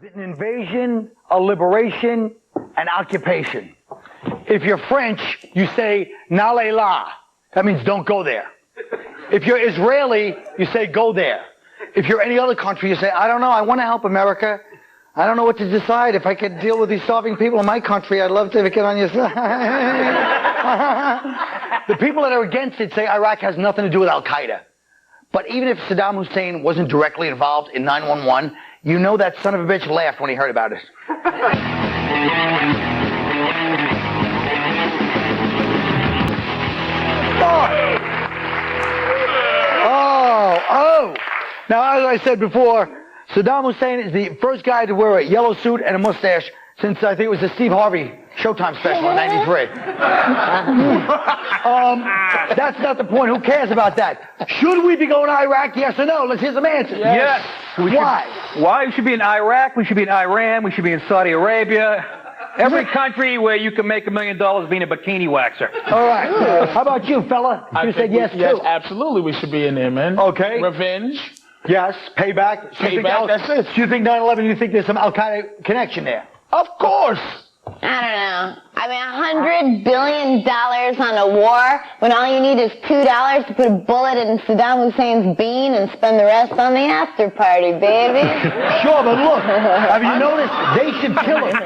An invasion, a liberation, an occupation. If you're French, you say n'allez là. That means don't go there. If you're Israeli, you say go there. If you're any other country, you say, I don't know, I want to help America. I don't know what to decide. If I could deal with these starving people in my country, I'd love to get on your side. The people that are against it say Iraq has nothing to do with Al-Qaeda. But even if Saddam Hussein wasn't directly involved in 9/11, you know that son of a bitch laughed when he heard about it. Oh. Now, as I said before, Saddam Hussein is the first guy to wear a yellow suit and a mustache since I think it was the Steve Harvey Showtime special in '93. That's not the point. Who cares about that? Should we be going to Iraq? Yes or no? Let's hear some answers. Yes. Why? Why? We should be in Iraq. We should be in Iran. We should be in Saudi Arabia. Every country where you can make $1 million being a bikini waxer. All right. How about you, fella? You said yes, too. Yes, absolutely. We should be in there, man. Okay. Revenge. Yes. Payback. Payback. That's it. Do you think 9/11? You think there's some Al-Qaeda connection there? Of course. I don't know. I mean, $100 billion on a war when all you need is $2 to put a bullet in Saddam Hussein's bean and spend the rest on the after party, baby. Sure, but look, have you noticed? They should kill him.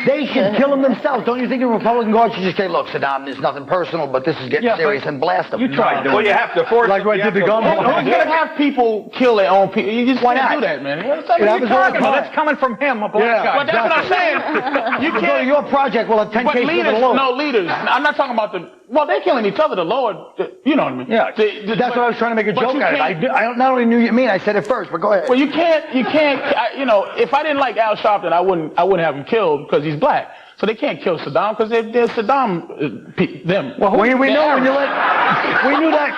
They should kill him themselves. Don't you think the Republican Guard should just say, look, Saddam, there's nothing personal, but this is getting serious, and blast them? You tried doing Well, you have to force like what I did the gun. Who's going to have people kill their own people? You just can't do that, man. That's coming from him, a black guy. But that's what I'm saying. You can't. Your project will have 10 but cases leaders, of the law. no leaders. I'm not talking about well, they're killing each other. The Lord, you know what I mean? Yeah. That's what I was trying to make a joke out of. I not only knew you mean, I said it first, but go ahead. Well, you can't. If I didn't like Al Sharpton, I wouldn't have him killed because he's black. So they can't kill Saddam because they're Saddam them. Well, we knew when you let. We knew that.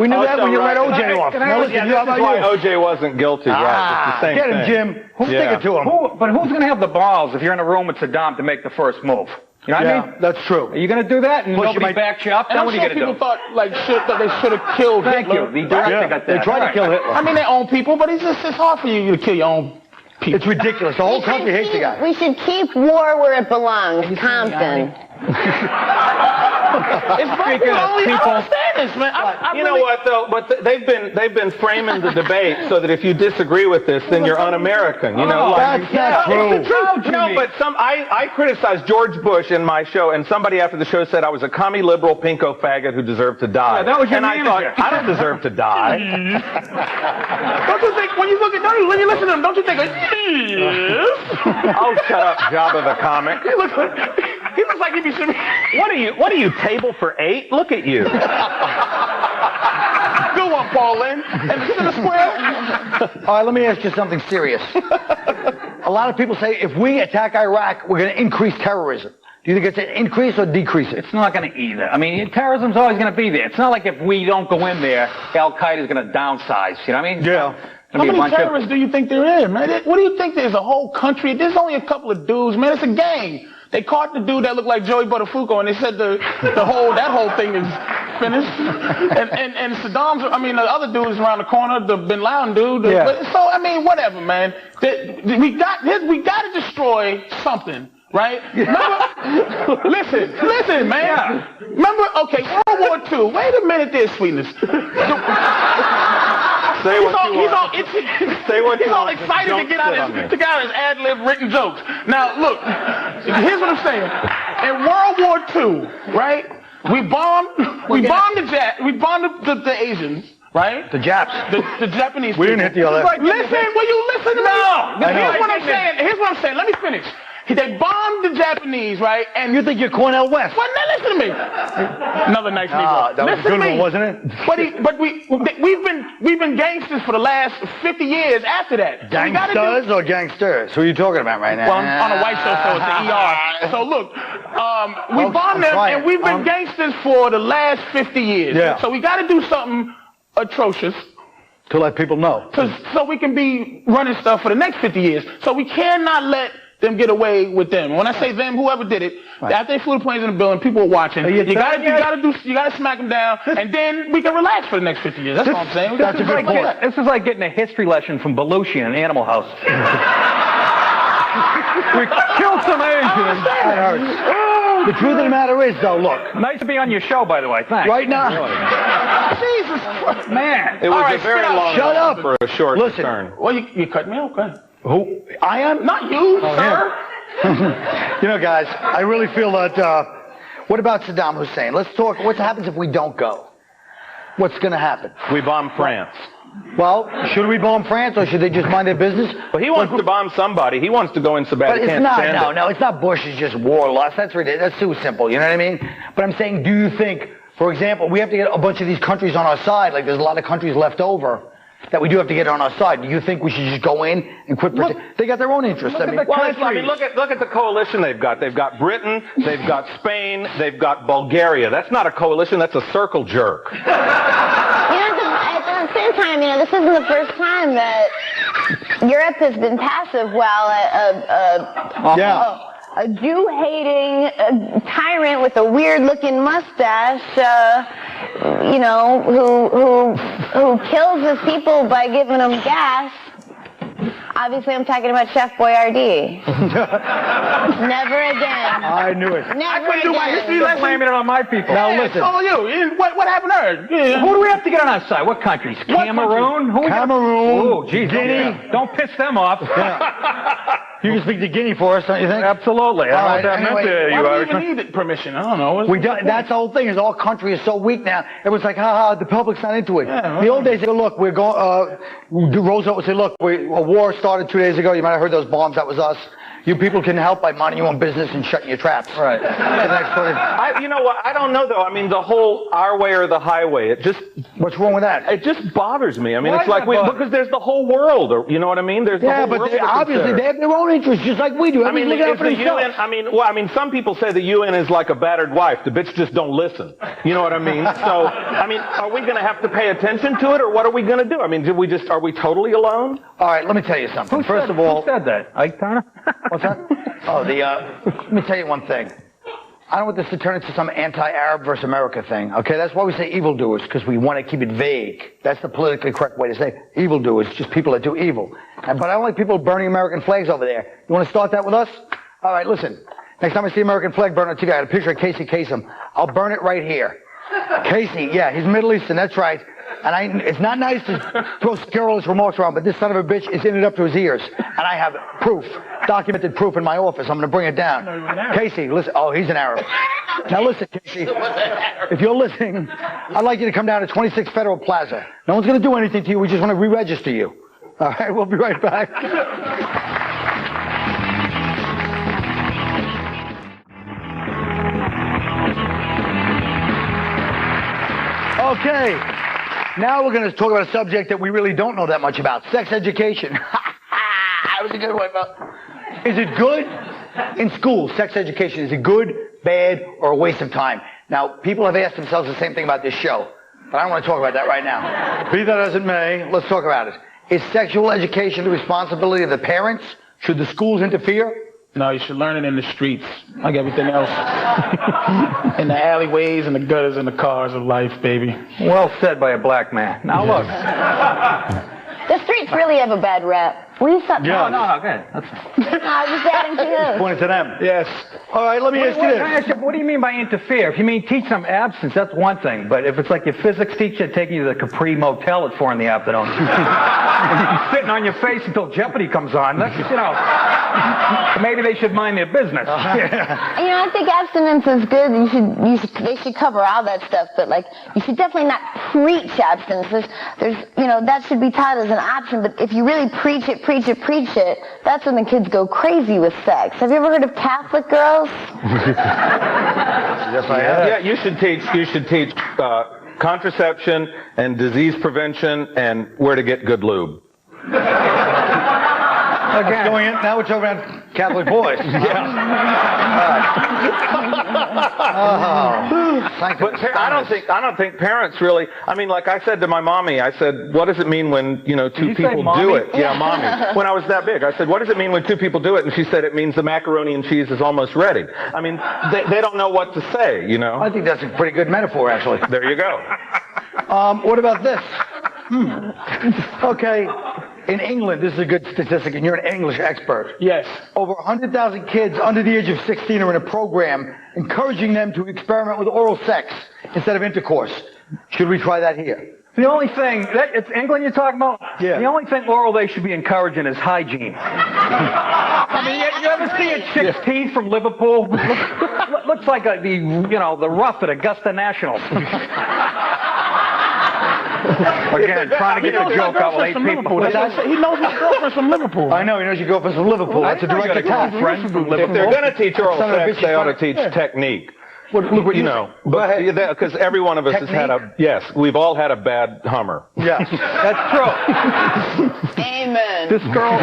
We knew that when you let OJ off. Now, listen, this is why OJ wasn't guilty, right? It's the same get him, thing. Jim. Who's sticking to him? But who's going to have the balls if you're in a room with Saddam to make the first move? You know what I mean? That's true. Are you going to do that and nobody backs you up? And Then what are you going to do? people thought they should have killed Hitler. The director got that. They tried to kill Hitler. I mean, their own people, but it's hard for you to kill your own people. It's ridiculous. The whole country hates the guy. We should keep war where it belongs, Compton. It's right. I don't understand this, man. You know what, though? But they've been framing the debate so that if you disagree with this, then you're un-American. You know, that's not true. No, but I criticized George Bush in my show, and somebody after the show said I was a commie liberal pinko faggot who deserved to die. Yeah, that was your I thought, I don't deserve to die. Don't you think when you listen to them, don't you think? Oh, shut up, job of the comic. He looks like he'd be sitting. What are you, table for 8? Look at you. Go on, Paulin. And the center square. All right, let me ask you something serious. A lot of people say if we attack Iraq, we're going to increase terrorism. Do you think it's an increase or decrease it? It's not going to either. I mean, terrorism's always going to be there. It's not like if we don't go in there, Al-Qaeda's going to downsize. You know what I mean? Yeah. How many terrorists do you think there is, man? What do you think there's a whole country? There's only a couple of dudes, man. It's a gang. They caught the dude that looked like Joey Buttafuoco, and they said that whole thing is finished. And Saddam's, I mean, the other dude is around the corner, the Bin Laden dude. So I mean, whatever, man. We got to destroy something. Right? Remember, listen, man. Yeah. Remember, okay, World War II. Wait a minute there, sweetness. Say what you want. He's all excited to get out his ad-lib written jokes. Now, look, here's what I'm saying. In World War II, right, we bombed the Asians. Right? The Japs. The Japanese. We didn't hit the other. Listen, will you listen to me? No. Here's what I'm saying. Let me finish. They bombed the Japanese, right? And you think you're Cornel West? Well, now listen to me. Another nice Negro. That was a good one, wasn't it? But we've been gangsters for the last 50 years after that. Gangsters or gangsters? Who are you talking about right now? Well, I'm on a white show, so it's the ER. So look, we bombed them, and we've been gangsters for the last 50 years. Yeah. So we got to do something atrocious. To let people know. So we can be running stuff for the next 50 years. So we cannot let them get away with them. When I say them, whoever did it, after they flew the planes in the building, people were watching. You gotta smack them down, and then we can relax for the next 50 years. That's all I'm saying. This is like getting a history lesson from Belushi in Animal House. We killed some Asians. That hurts. The truth of the matter is, though, look. Nice to be on your show, by the way. Thanks. Right now. Jesus Christ. Man. It was All right, a very sit long Shut up. for a short Listen. turn. Well, you cut me off. Go ahead. Who? I am? Not you, sir. You know, guys, I really feel that, what about Saddam Hussein? Let's talk, what happens if we don't go? What's going to happen? We bombed France. Well, should we bomb France or should they just mind their business? Well, he wants to bomb somebody. He wants to go in so bad But he it's can't not, stand it. it's not Bush, it's just war lust. That's ridiculous. That's too simple, you know what I mean? But I'm saying, do you think, for example, we have to get a bunch of these countries on our side, like there's a lot of countries left over, that we do have to get on our side. Do you think we should just go in and quit pretending? They got their own interests. I mean, Well, I mean, look at the coalition they've got. They've got Britain, they've got Spain, they've got Bulgaria. That's not a coalition, that's a circle jerk. You know, at the same time, this isn't the first time that Europe has been passive while a Jew-hating tyrant with a weird-looking mustache, who kills his people by giving them gas. Obviously, I'm talking about Chef Boyardee. Never again. I knew it. Never couldn't do my again. history You're lesson. blaming it on my people. Now Yeah, listen. it's all you. What happened there? Yeah. Who do we have to get on our side? What countries? Cameroon? Who we got? Cameroon, Oh, geez. Guinea. Don't piss them off. You can speak to Guinea for us, don't you think? Absolutely. I All don't know what right, that anyway, meant to Why you, do we Irishman. even need permission? I don't know. We do, that's the whole thing, is all country is so weak now. Everyone's like, the public's not into it. Yeah, the old days, they go, look, we're going, Roosevelt would say, look, a war started 2 days ago. You might have heard those bombs. That was us. You people can help by minding your own business and shutting your traps. Right. The next one, You know what? I don't know though. I mean, the whole our way or the highway. what's wrong with that? It just bothers me. I mean, Why it's like does that bother? because there's the whole world. Or, you know what I mean? There's the Yeah, whole but world they, to obviously consider. they have their own interests, just like we do. I mean, Everyone's looking out is for the themselves. UN? I mean, some people say the UN is like a battered wife. The bitch just don't listen. You know what I mean? So, I mean, are we going to have to pay attention to it, or what are we going to do? I mean, are we totally alone? All right, let me tell you something. First of all, Who said that? Ike Turner? what's that? Oh, let me tell you one thing. I don't want this to turn into some anti-Arab versus America thing, okay? That's why we say evildoers, because we want to keep it vague. That's the politically correct way to say evildoers, just people that do evil. But I don't like people burning American flags over there. You want to start that with us? All right, listen. Next time I see American flag burn on TV, I got a picture of Casey Kasem. I'll burn it right here. Casey, yeah, he's Middle Eastern, that's right. And it's not nice to throw scurrilous remarks around, but this son of a bitch is in it up to his ears. And I have proof, documented proof in my office. I'm going to bring it down. Casey, listen. Oh, he's an Arab. Now listen, Casey. If you're listening, I'd like you to come down to 26 Federal Plaza. No one's going to do anything to you. We just want to re-register you. All right, we'll be right back. Okay. Now we're going to talk about a subject that we really don't know that much about. Sex education. That was a good one, Bill. Is it good in school, sex education? Is it good, bad, or a waste of time? Now, people have asked themselves the same thing about this show, but I don't want to talk about that right now. Be that as it may, let's talk about it. Is sexual education the responsibility of the parents? Should the schools interfere? No, you should learn it in the streets, like everything else. In the alleyways and the gutters and the cars of life, baby. Well said by a black man. Now look. The streets really have a bad rap. Will you stop? Yeah. No, good. No, I was just adding to this. Pointing to them. Yes. All right, let me ask you Can I this. ask you, what do you mean by interfere? If you mean teach them absence, that's one thing. But if it's like your physics teacher taking you to the Capri Motel at 4 in the afternoon, sitting on your face until Jeopardy comes on, that's, maybe they should mind their business. I think abstinence is good. They should cover all that stuff, but you should definitely not preach abstinence. There's that should be taught as an option. But if you really preach it, that's when the kids go crazy with sex. Have you ever heard of Catholic girls? Yes, I have. Yeah, you should teach contraception and disease prevention and where to get good lube. Again. Going in, now we're talking about Catholic boys. But I don't think parents really. I mean, like I said to my mommy, I said, "What does it mean when two you say people mommy? do it?" Yeah, mommy. When I was that big, I said, "What does it mean when two people do it?" And she said, "It means the macaroni and cheese is almost ready." I mean, they don't know what to say, I think that's a pretty good metaphor, actually. There you go. What about this? Okay. In England, this is a good statistic, and you're an English expert. Yes. Over 100,000 kids under the age of 16 are in a program encouraging them to experiment with oral sex instead of intercourse. Should we try that here? The only thing, it's England you're talking about? Yeah. The only thing oral they should be encouraging is hygiene. I mean, you ever see a chick's teeth from Liverpool? Looks like the rough at Augusta National. Again, trying to get the joke out with 8 people. He knows my girlfriend from Liverpool. I know, he knows your girlfriend's from Liverpool. That's a direct attack. Friend from Liverpool. If they're going to teach oral sex, they ought to teach technique. Look what You know, because every one of us has had we've all had a bad Hummer. Yes, that's true. Amen. This girl.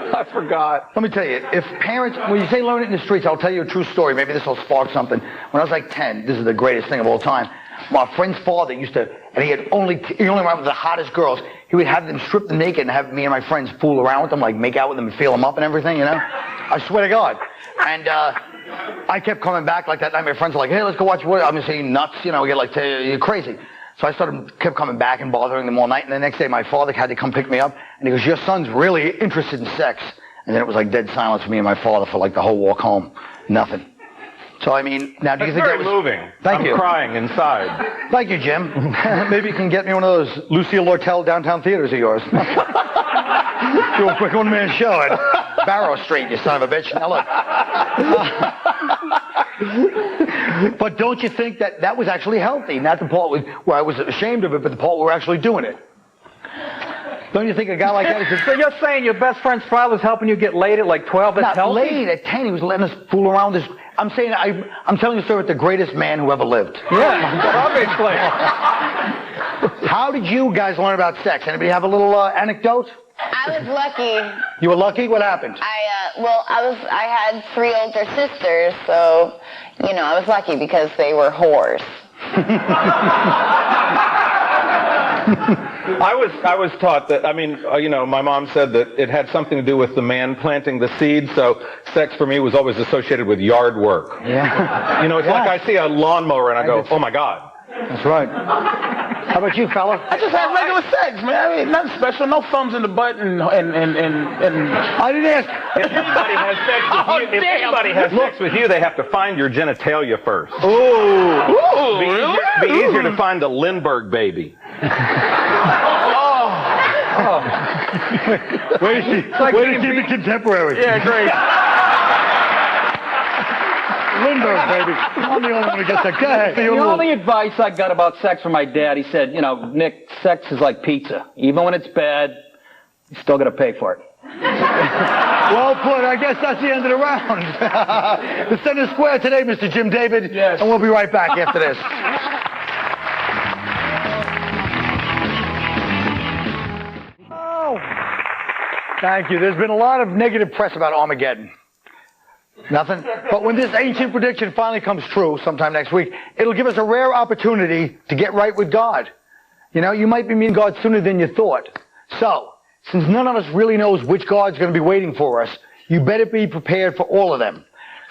I forgot. Let me tell you, if parents, when you say learn it in the streets, I'll tell you a true story. Maybe this will spark something. When I was like 10, this is the greatest thing of all time. My friend's father used to, and he only went with the hottest girls. He would have them strip them naked and have me and my friends fool around with them, like make out with them and feel them up and everything, you know? I swear to God. And I kept coming back like that night. My friends were like, hey, let's go watch what? I'm going to say, you nuts, you know, we get like, you're crazy. So I kept coming back and bothering them all night. And the next day, my father had to come pick me up. And he goes, your son's really interested in sex. And then it was like dead silence for me and my father for like the whole walk home. Nothing. So, I mean, now do you think that was... moving. Thank you. I'm crying inside. Thank you, Jim. Maybe you can get me one of those Lucille Lortel downtown theaters of yours. Do a quick one-man show at Barrow Street, you son of a bitch. Now look. But don't you think that was actually healthy? Not the part where I was ashamed of it, but the part where we're actually doing it. Don't you think a guy like that is... So you're saying your best friend's father's helping you get laid at like 12? That's Not healthy? laid at 10. He was letting us fool around with this... I'm saying, I'm telling you a story with the greatest man who ever lived. Yeah, obviously. How did you guys learn about sex? Anybody have a little anecdote? I was lucky. You were lucky? What happened? I had 3 older sisters, so, you know, I was lucky because they were whores. I was taught that, I mean, you know, my mom said that it had something to do with the man planting the seed, so sex for me was always associated with yard work. Yeah. You know, it's like I see a lawnmower and I go, oh my God. That's right. How about you, fella? I just had regular sex, man. I mean, nothing special. No thumbs in the butt and I didn't ask. If anybody has sex with you, if anybody has sex with you, they have to find your genitalia first. Ooh, Be easier to find a Lindbergh baby. Way to keep it contemporary. Yeah, great. Lindbergh, baby. I'm the only one who gets that. Go ahead. The only advice I got about sex from my dad, he said, you know, Nick, sex is like pizza. Even when it's bad, you still got to pay for it. Well put. I guess that's the end of the round. The center square today, Mr. Jim David. Yes. And we'll be right back after this. Oh. Thank you. There's been a lot of negative press about Armageddon. Nothing? But when this ancient prediction finally comes true sometime next week, it'll give us a rare opportunity to get right with God. You know, you might be meeting God sooner than you thought. So, since none of us really knows which God's going to be waiting for us, you better be prepared for all of them.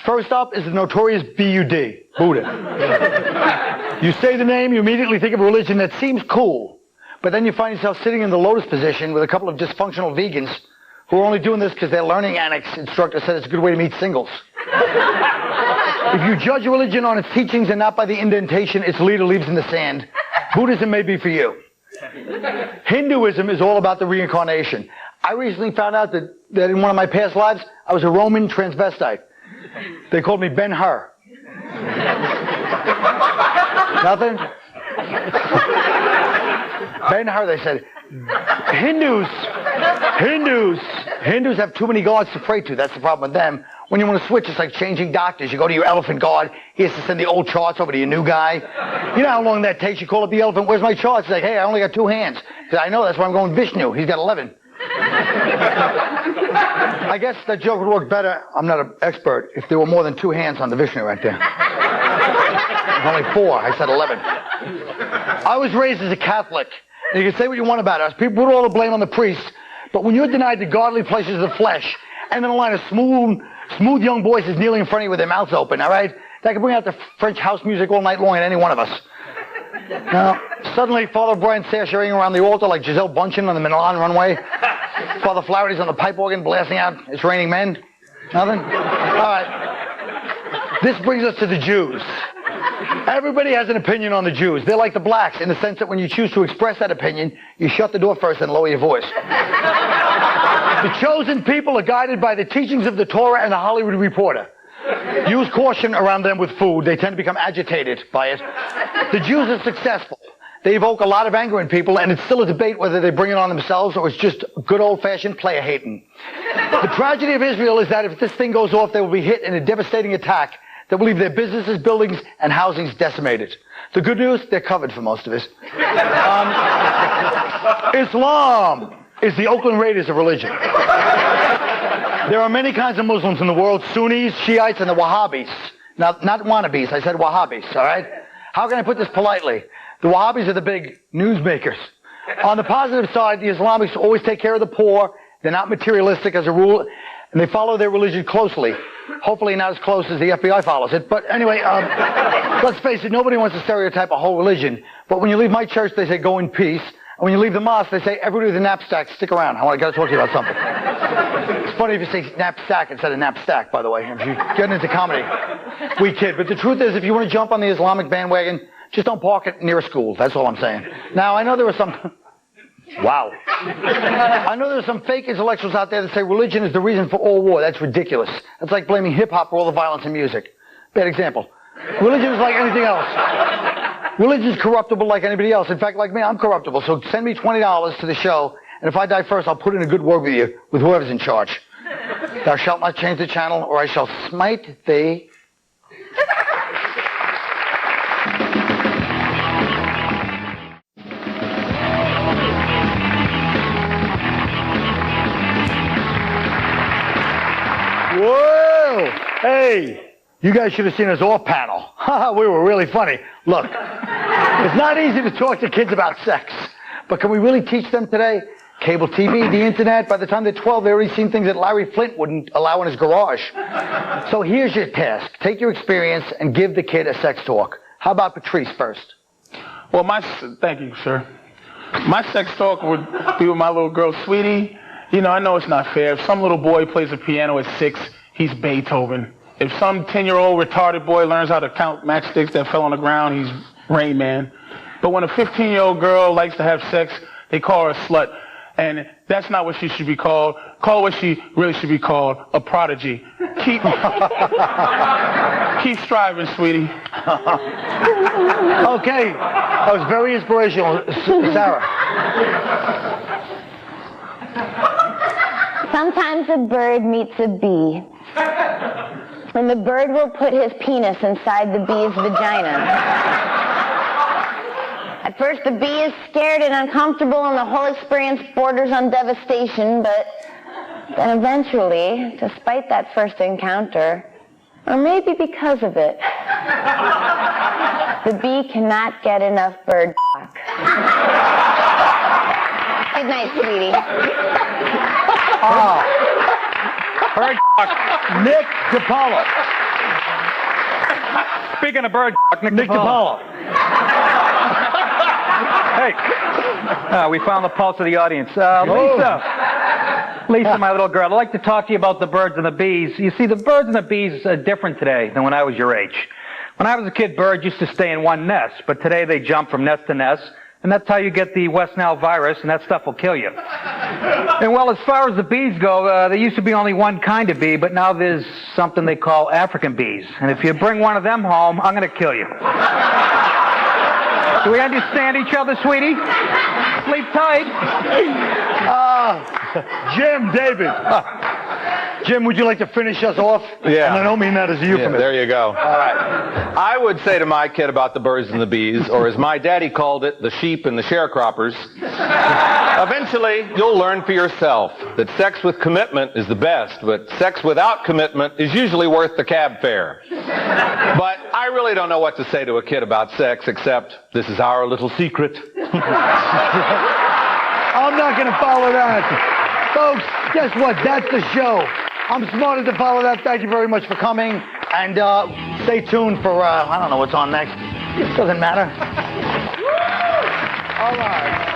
First up is the notorious B-U-D, Buddha. You say the name, you immediately think of a religion that seems cool, but then you find yourself sitting in the lotus position with a couple of dysfunctional vegans who are only doing this because their learning annex instructor said it's a good way to meet singles. If you judge a religion on its teachings and not by the indentation its leader leaves in the sand, Buddhism may be for you. Hinduism is all about the reincarnation. I recently found out that in one of my past lives, I was a Roman transvestite. They called me Ben-Hur. Nothing? Ben-Hur, they said. Hindus have too many gods to pray to. That's the problem with them. When you want to switch, it's like changing doctors. You go to your elephant god. He has to send the old charts over to your new guy. You know how long that takes? You call up the elephant. Where's my charts? He's like, hey, I only got 2 hands. He said, I know. That's why I'm going Vishnu. He's got 11. I guess that joke would work better. I'm not an expert. If there were more than 2 hands on the Vishnu right there. There's only 4. I said 11. I was raised as a Catholic. And you can say what you want about us. People put all the blame on the priests. But when you're denied the godly pleasures of the flesh, and then a line of smooth young boys is kneeling in front of you with their mouths open, all right? That can bring out the French house music all night long in any one of us. Now, suddenly Father Brian sashaying around the altar like Giselle Bundchen on the Milan runway. Father Flaherty's on the pipe organ blasting out It's Raining Men. Nothing? All right. This brings us to the Jews. Everybody has an opinion on the Jews. They're like the blacks in the sense that when you choose to express that opinion, you shut the door first and lower your voice. The chosen people are guided by the teachings of the Torah and the Hollywood Reporter. Use caution around them with food. They tend to become agitated by it. The Jews are successful. They evoke a lot of anger in people, and it's still a debate whether they bring it on themselves or it's just good old-fashioned player hating. The tragedy of Israel is that if this thing goes off, they will be hit in a devastating attack that will leave their businesses, buildings, and housings decimated. The good news, they're covered for most of it. Islam is the Oakland Raiders of religion. There are many kinds of Muslims in the world, Sunnis, Shiites, and the Wahhabis. Now, not wannabes, I said Wahhabis, all right? How can I put this politely? The Wahhabis are the big newsmakers. On the positive side, the Islamics always take care of the poor. They're not materialistic as a rule, and they follow their religion closely. Hopefully not as close as the FBI follows it. But anyway, let's face it, nobody wants to stereotype a whole religion. But when you leave my church, they say, go in peace. And when you leave the mosque, they say, everybody with a knapsack, stick around. I got to talk to you about something. It's funny if you say knapsack instead of knapsack, by the way. If you're getting into comedy, we kid. But the truth is, if you want to jump on the Islamic bandwagon, just don't park it near a school. That's all I'm saying. Now, I know there are some... Wow. I know there are some fake intellectuals out there that say religion is the reason for all war. That's ridiculous. That's like blaming hip-hop for all the violence in music. Bad example. Religion is like anything else. Religion is corruptible like anybody else. In fact, like me, I'm corruptible. So send me $20 to the show, and if I die first, I'll put in a good word with you, with whoever's in charge. Thou shalt not change the channel, or I shall smite thee. Whoa! Hey, you guys should have seen us off panel. We were really funny. Look, it's not easy to talk to kids about sex, but can we really teach them today? Cable TV, the internet, by the time they're 12, they've already seen things that Larry Flint wouldn't allow in his garage. So here's your task. Take your experience and give the kid a sex talk. How about Patrice first? Well, thank you, sir. My sex talk would be with my little girl, Sweetie. You know, I know it's not fair. If some little boy plays the piano at 6, he's Beethoven. If some 10-year-old retarded boy learns how to count matchsticks that fell on the ground, he's Rain Man. But when a 15-year-old girl likes to have sex, they call her a slut. And that's not what she should be called. Call what she really should be called, a prodigy. Keep striving, sweetie. Okay. That was very inspirational. Sarah. Sometimes a bird meets a bee. And the bird will put his penis inside the bee's vagina. At first the bee is scared and uncomfortable and the whole experience borders on devastation, but then eventually, despite that first encounter, or maybe because of it, the bee cannot get enough bird talk. Good night, sweetie. Bird Nick DiPaolo. Speaking of bird Nick DiPaolo. Hey, we found the pulse of the audience. Lisa, my little girl, I'd like to talk to you about the birds and the bees. You see, the birds and the bees are different today than when I was your age. When I was a kid, birds used to stay in one nest, but today they jump from nest to nest, and that's how you get the West Nile virus, and that stuff will kill you. And well, as far as the bees go, there used to be only one kind of bee, but now there's something they call African bees. And if you bring one of them home, I'm going to kill you. Do we understand each other, sweetie? Sleep tight. Jim, David. Jim, would you like to finish us off? Yeah. And I don't mean that as a euphemism. Yeah, there you go. All right. I would say to my kid about the birds and the bees, or as my daddy called it, the sheep and the sharecroppers, eventually you'll learn for yourself that sex with commitment is the best, but sex without commitment is usually worth the cab fare. But I really don't know what to say to a kid about sex, except this is our little secret. I'm not going to follow that. Folks, guess what? That's the show. I'm smarter to follow that. Thank you very much for coming. And stay tuned for, I don't know what's on next. It doesn't matter. All right.